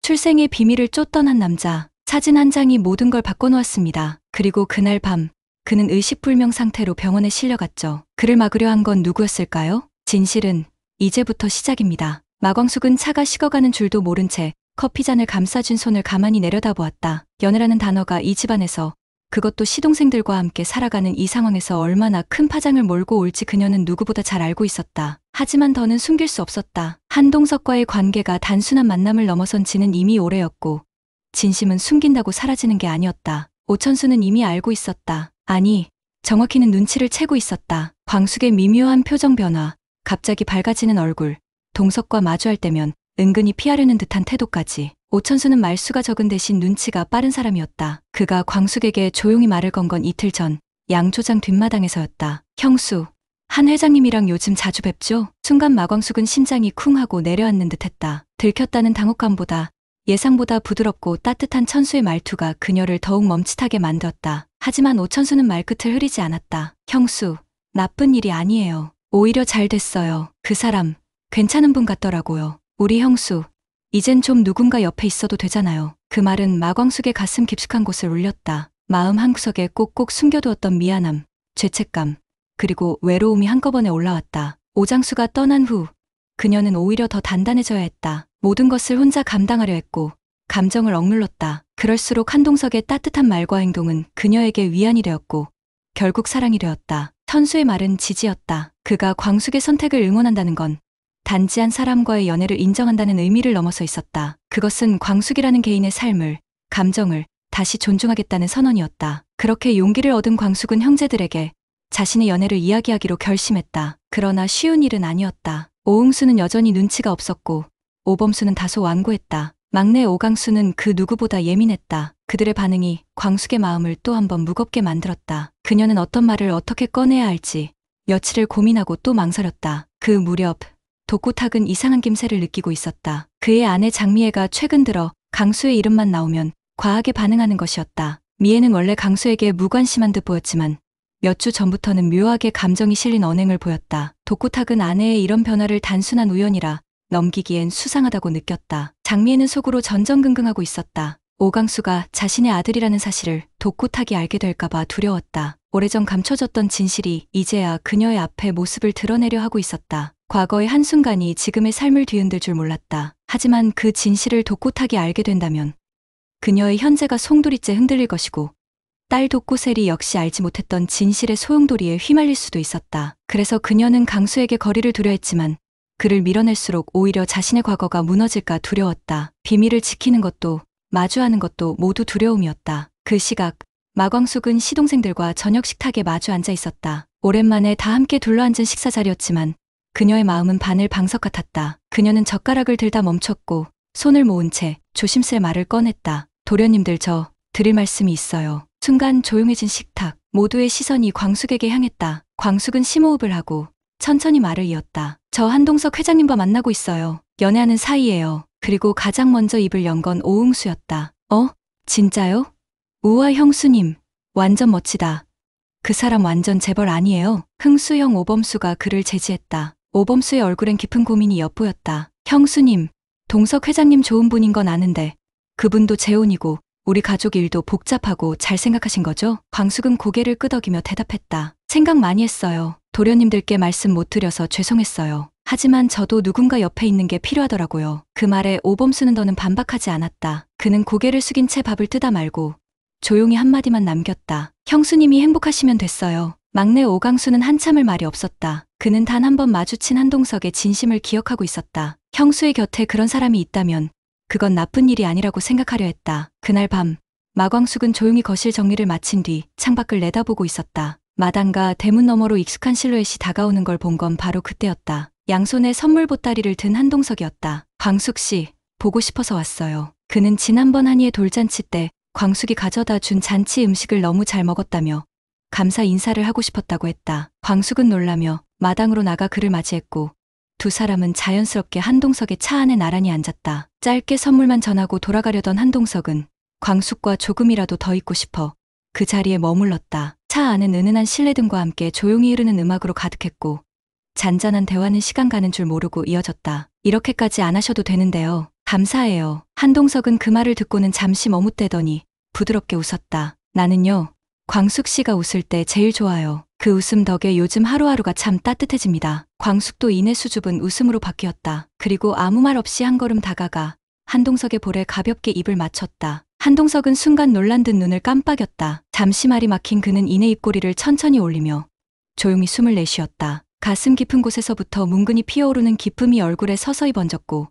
출생의 비밀을 쫓던 한 남자. 사진 한 장이 모든 걸 바꿔놓았습니다. 그리고 그날 밤 그는 의식불명 상태로 병원에 실려갔죠. 그를 막으려 한 건 누구였을까요? 진실은 이제부터 시작입니다. 마광숙은 차가 식어가는 줄도 모른 채 커피잔을 감싸준 손을 가만히 내려다보았다. 연애라는 단어가 이 집안에서, 그것도 시동생들과 함께 살아가는 이 상황에서 얼마나 큰 파장을 몰고 올지 그녀는 누구보다 잘 알고 있었다. 하지만 더는 숨길 수 없었다. 한동석과의 관계가 단순한 만남을 넘어선 지는 이미 오래였고 진심은 숨긴다고 사라지는 게 아니었다. 오천수는 이미 알고 있었다. 아니, 정확히는 눈치를 채고 있었다. 광숙의 미묘한 표정 변화, 갑자기 밝아지는 얼굴, 동석과 마주할 때면 은근히 피하려는 듯한 태도까지. 오천수는 말수가 적은 대신 눈치가 빠른 사람이었다. 그가 광숙에게 조용히 말을 건 건 이틀 전 양조장 뒷마당에서였다. 형수, 한 회장님이랑 요즘 자주 뵙죠? 순간 마광숙은 심장이 쿵 하고 내려앉는 듯했다. 들켰다는 당혹감보다 예상보다 부드럽고 따뜻한 천수의 말투가 그녀를 더욱 멈칫하게 만들었다. 하지만 오천수는 말끝을 흐리지 않았다. 형수, 나쁜 일이 아니에요. 오히려 잘 됐어요. 그 사람 괜찮은 분 같더라고요. 우리 형수, 이젠 좀 누군가 옆에 있어도 되잖아요. 그 말은 마광숙의 가슴 깊숙한 곳을 울렸다. 마음 한구석에 꼭꼭 숨겨두었던 미안함, 죄책감, 그리고 외로움이 한꺼번에 올라왔다. 오장수가 떠난 후 그녀는 오히려 더 단단해져야 했다. 모든 것을 혼자 감당하려 했고 감정을 억눌렀다. 그럴수록 한동석의 따뜻한 말과 행동은 그녀에게 위안이 되었고 결국 사랑이 되었다. 천수의 말은 지지였다. 그가 광숙의 선택을 응원한다는 건 단지 한 사람과의 연애를 인정한다는 의미를 넘어서 있었다. 그것은 광숙이라는 개인의 삶을, 감정을 다시 존중하겠다는 선언이었다. 그렇게 용기를 얻은 광숙은 형제들에게 자신의 연애를 이야기하기로 결심했다. 그러나 쉬운 일은 아니었다. 오응수는 여전히 눈치가 없었고 오범수는 다소 완고했다. 막내 오강수는 그 누구보다 예민했다. 그들의 반응이 광숙의 마음을 또 한 번 무겁게 만들었다. 그녀는 어떤 말을 어떻게 꺼내야 할지 며칠을 고민하고 또 망설였다. 그 무렵 독구탁은 이상한 김새를 느끼고 있었다. 그의 아내 장미애가 최근 들어 강수의 이름만 나오면 과하게 반응하는 것이었다. 미애는 원래 강수에게 무관심한 듯 보였지만 몇 주 전부터는 묘하게 감정이 실린 언행을 보였다. 독구탁은 아내의 이런 변화를 단순한 우연이라 넘기기엔 수상하다고 느꼈다. 장미애는 속으로 전전긍긍하고 있었다. 오강수가 자신의 아들이라는 사실을 독구탁이 알게 될까봐 두려웠다. 오래전 감춰졌던 진실이 이제야 그녀의 앞에 모습을 드러내려 하고 있었다. 과거의 한순간이 지금의 삶을 뒤흔들 줄 몰랐다. 하지만 그 진실을 독구탁이 알게 된다면 그녀의 현재가 송두리째 흔들릴 것이고 딸 독구셀이 역시 알지 못했던 진실의 소용돌이에 휘말릴 수도 있었다. 그래서 그녀는 강수에게 거리를 두려 했지만 그를 밀어낼수록 오히려 자신의 과거가 무너질까 두려웠다. 비밀을 지키는 것도 마주하는 것도 모두 두려움이었다. 그 시각 마광숙은 시동생들과 저녁 식탁에 마주 앉아 있었다. 오랜만에 다 함께 둘러앉은 식사 자리였지만 그녀의 마음은 바늘 방석 같았다. 그녀는 젓가락을 들다 멈췄고 손을 모은 채 조심스레 말을 꺼냈다. 도련님들, 저 드릴 말씀이 있어요. 순간 조용해진 식탁. 모두의 시선이 광숙에게 향했다. 광숙은 심호흡을 하고 천천히 말을 이었다. 저 한동석 회장님과 만나고 있어요. 연애하는 사이예요. 그리고 가장 먼저 입을 연 건 오응수였다. 진짜요? 우와, 형수님. 완전 멋지다. 그 사람 완전 재벌 아니에요? 흥수형 오범수가 그를 제지했다. 오범수의 얼굴엔 깊은 고민이 엿보였다. 형수님, 동석 회장님 좋은 분인 건 아는데 그분도 재혼이고 우리 가족 일도 복잡하고 잘 생각하신 거죠? 광숙은 고개를 끄덕이며 대답했다. 생각 많이 했어요. 도련님들께 말씀 못 드려서 죄송했어요. 하지만 저도 누군가 옆에 있는 게 필요하더라고요. 그 말에 오범수는 더는 반박하지 않았다. 그는 고개를 숙인 채 밥을 뜯어 말고 조용히 한마디만 남겼다. 형수님이 행복하시면 됐어요. 막내 오강수는 한참을 말이 없었다. 그는 단 한 번 마주친 한동석의 진심을 기억하고 있었다. 형수의 곁에 그런 사람이 있다면 그건 나쁜 일이 아니라고 생각하려 했다. 그날 밤 마광숙은 조용히 거실 정리를 마친 뒤 창밖을 내다보고 있었다. 마당과 대문 너머로 익숙한 실루엣이 다가오는 걸 본 건 바로 그때였다. 양손에 선물 보따리를 든 한동석이었다. 광숙 씨, 보고 싶어서 왔어요. 그는 지난번 한이의 돌잔치 때 광숙이 가져다 준 잔치 음식을 너무 잘 먹었다며 감사 인사를 하고 싶었다고 했다. 광숙은 놀라며 마당으로 나가 그를 맞이했고 두 사람은 자연스럽게 한동석의 차 안에 나란히 앉았다. 짧게 선물만 전하고 돌아가려던 한동석은 광숙과 조금이라도 더 있고 싶어 그 자리에 머물렀다. 차 안은 은은한 실내등과 함께 조용히 흐르는 음악으로 가득했고 잔잔한 대화는 시간 가는 줄 모르고 이어졌다. 이렇게까지 안 하셔도 되는데요. 감사해요. 한동석은 그 말을 듣고는 잠시 머뭇대더니 부드럽게 웃었다. 나는요, 광숙 씨가 웃을 때 제일 좋아요. 그 웃음 덕에 요즘 하루하루가 참 따뜻해집니다. 광숙도 이내 수줍은 웃음으로 바뀌었다. 그리고 아무 말 없이 한 걸음 다가가 한동석의 볼에 가볍게 입을 맞췄다. 한동석은 순간 놀란 듯 눈을 깜빡였다. 잠시 말이 막힌 그는 이내 입꼬리를 천천히 올리며 조용히 숨을 내쉬었다. 가슴 깊은 곳에서부터 뭉근히 피어오르는 기쁨이 얼굴에 서서히 번졌고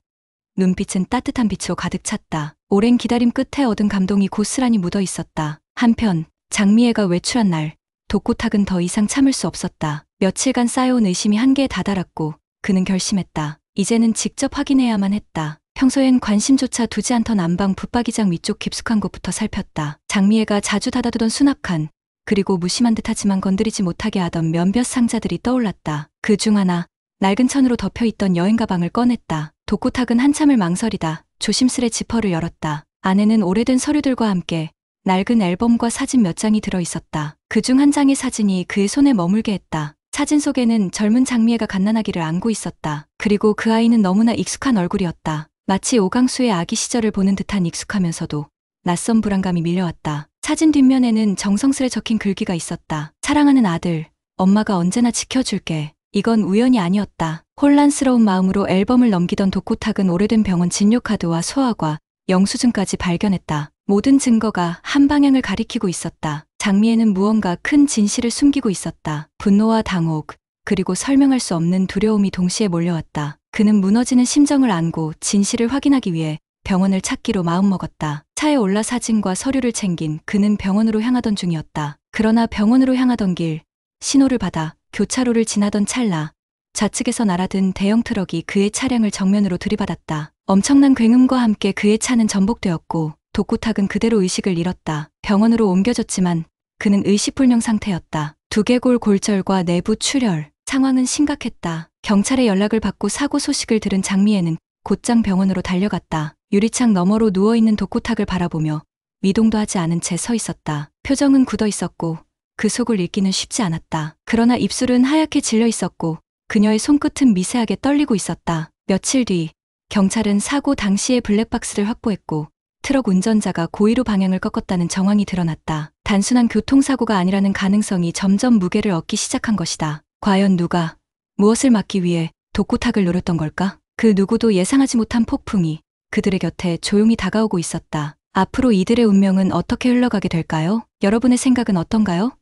눈빛은 따뜻한 빛으로 가득 찼다. 오랜 기다림 끝에 얻은 감동이 고스란히 묻어 있었다. 한편 장미애가 외출한 날 독고탁은 더 이상 참을 수 없었다. 며칠간 쌓여온 의심이 한계에 다다랐고 그는 결심했다. 이제는 직접 확인해야만 했다. 평소엔 관심조차 두지 않던 안방 붙박이장 위쪽 깊숙한 곳부터 살폈다. 장미애가 자주 닫아두던 수납칸, 그리고 무심한 듯하지만 건드리지 못하게 하던 몇몇 상자들이 떠올랐다. 그 중 하나, 낡은 천으로 덮여있던 여행 가방을 꺼냈다. 독고탁은 한참을 망설이다 조심스레 지퍼를 열었다. 안에는 오래된 서류들과 함께 낡은 앨범과 사진 몇 장이 들어있었다. 그중 한 장의 사진이 그의 손에 머물게 했다. 사진 속에는 젊은 장미애가 갓난아기를 안고 있었다. 그리고 그 아이는 너무나 익숙한 얼굴이었다. 마치 오강수의 아기 시절을 보는 듯한 익숙하면서도 낯선 불안감이 밀려왔다. 사진 뒷면에는 정성스레 적힌 글귀가 있었다. 사랑하는 아들, 엄마가 언제나 지켜줄게. 이건 우연이 아니었다. 혼란스러운 마음으로 앨범을 넘기던 독고탁은 오래된 병원 진료카드와 소아과, 영수증까지 발견했다. 모든 증거가 한 방향을 가리키고 있었다. 장미애는 무언가 큰 진실을 숨기고 있었다. 분노와 당혹, 그리고 설명할 수 없는 두려움이 동시에 몰려왔다. 그는 무너지는 심정을 안고 진실을 확인하기 위해 병원을 찾기로 마음먹었다. 차에 올라 사진과 서류를 챙긴 그는 병원으로 향하던 중이었다. 그러나 병원으로 향하던 길, 신호를 받아 교차로를 지나던 찰나 좌측에서 날아든 대형 트럭이 그의 차량을 정면으로 들이받았다. 엄청난 굉음과 함께 그의 차는 전복되었고 독고탁은 그대로 의식을 잃었다. 병원으로 옮겨졌지만 그는 의식불명 상태였다. 두개골 골절과 내부 출혈, 상황은 심각했다. 경찰에 연락을 받고 사고 소식을 들은 장미애는 곧장 병원으로 달려갔다. 유리창 너머로 누워있는 독고탁을 바라보며 미동도 하지 않은 채 서 있었다. 표정은 굳어 있었고 그 속을 읽기는 쉽지 않았다. 그러나 입술은 하얗게 질려 있었고 그녀의 손끝은 미세하게 떨리고 있었다. 며칠 뒤 경찰은 사고 당시의 블랙박스를 확보했고 트럭 운전자가 고의로 방향을 꺾었다는 정황이 드러났다. 단순한 교통사고가 아니라는 가능성이 점점 무게를 얻기 시작한 것이다. 과연 누가 무엇을 막기 위해 독고탁을 노렸던 걸까? 그 누구도 예상하지 못한 폭풍이 그들의 곁에 조용히 다가오고 있었다. 앞으로 이들의 운명은 어떻게 흘러가게 될까요? 여러분의 생각은 어떤가요?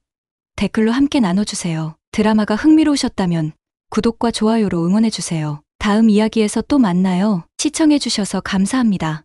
댓글로 함께 나눠주세요. 드라마가 흥미로우셨다면 구독과 좋아요로 응원해주세요. 다음 이야기에서 또 만나요. 시청해주셔서 감사합니다.